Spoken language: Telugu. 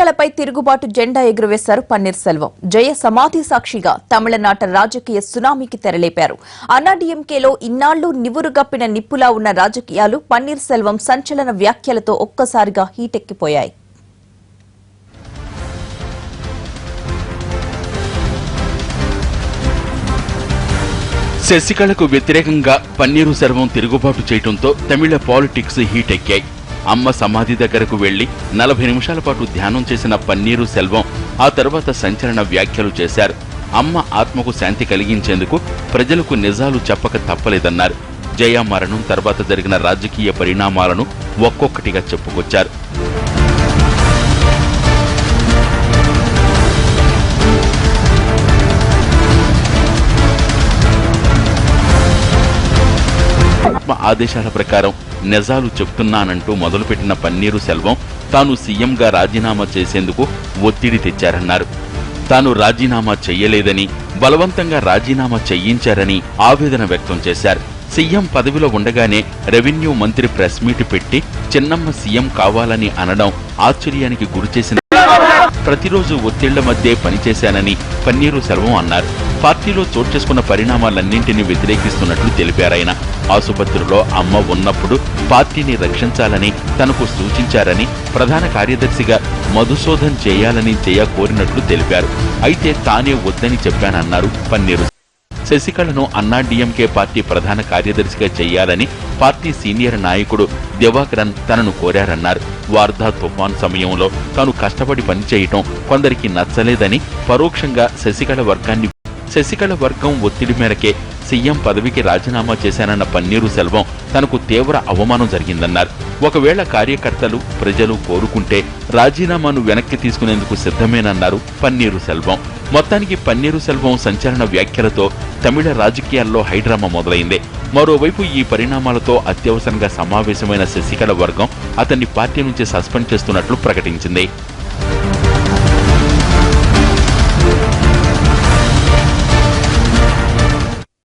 శశికళపై తిరుగుబాటు జెండా ఎగురవేశారు పన్నీర్ సెల్వం. జయ సమాధి సాక్షిగా తమిళనాట రాజకీయ సునామీకి తెరలేపారు. అన్నాడీఎంకేలో ఇన్నాళ్లు నివురుగప్పిన నిప్పులా ఉన్న రాజకీయాలు పన్నీర్ సెల్వం సంచలన వ్యాఖ్యలతో ఒక్కసారిగా హీటెక్కిపోయాయి. శశికళకు వ్యతిరేకంగా పన్నీరు సెల్వం తిరుగుబాటు చేయడంతో తమిళ పాలిటిక్స్ హీటెక్కాయి. అమ్మ సమాధి దగ్గరకు వెళ్లి 40 నిమిషాల పాటు ధ్యానం చేసిన పన్నీరు సెల్వం ఆ తర్వాత సంచలన వ్యాఖ్యలు చేశారు. అమ్మ ఆత్మకు శాంతి కలిగించేందుకు ప్రజలకు నిజాలు చెప్పక తప్పలేదన్నారు. జయ మరణం తర్వాత జరిగిన రాజకీయ పరిణామాలను ఒక్కొక్కటిగా చెప్పుకొచ్చారు. ఆదేశాల ప్రకారం నిజాలు చెప్తున్నానంటూ మొదలుపెట్టిన పన్నీరు సెల్వం తాను సీఎంగా రాజీనామా చేసేందుకు ఒత్తిడి తెచ్చారన్నారు. తాను రాజీనామా చెయ్యలేదని, బలవంతంగా రాజీనామా చెయ్యించారని ఆవేదన వ్యక్తం చేశారు. సీఎం పదవిలో ఉండగానే రెవెన్యూ మంత్రి ప్రెస్ మీట్ పెట్టి చిన్నమ్మ సీఎం కావాలని అనడం ఆశ్చర్యానికి గురిచేసిన ప్రతిరోజు ఒత్తిళ్ల మధ్య పనిచేశానని పన్నీరు సెల్వం అన్నారు. పార్టీలో చోటు చేసుకున్న పరిణామాలన్నింటినీ వ్యతిరేకిస్తున్నట్లు తెలిపారాయన. ఆసుపత్రిలో అమ్మ ఉన్నప్పుడు పార్టీని రక్షించాలని తనకు సూచించారని, ప్రధాన కార్యదర్శిగా మధుసూదన్ చేయాలని జయ కోరినట్లు తెలిపారు. అయితే తానే వద్దని చెప్పానన్నారు పన్నీరు. శశికళను అన్నాడీఎంకే పార్టీ ప్రధాన కార్యదర్శిగా చేయాలని పార్టీ సీనియర్ నాయకుడు దివాకరన్ తనను కోరారన్నారు. వార్ధా తుఫాన్ సమయంలో తాను కష్టపడి పనిచేయటం కొందరికి నచ్చలేదని, పరోక్షంగా శశికళ వర్గం ఒత్తిడి మేరకే సీఎం పదవికి రాజీనామా చేశానన్న పన్నీరు సెల్వం తనకు తీవ్ర అవమానం జరిగిందన్నారు. ఒకవేళ కార్యకర్తలు, ప్రజలు కోరుకుంటే రాజీనామాను వెనక్కి తీసుకునేందుకు సిద్ధమేనన్నారు పన్నీరు సెల్వం. మొత్తానికి పన్నీరు సెల్వం సంచలన వ్యాఖ్యలతో తమిళ రాజకీయాల్లో హైడ్రామా మొదలైంది. మరోవైపు ఈ పరిణామాలతో అత్యవసరంగా సమావేశమైన శశికళ వర్గం అతన్ని పార్టీ నుంచి సస్పెండ్ చేస్తున్నట్లు ప్రకటించింది.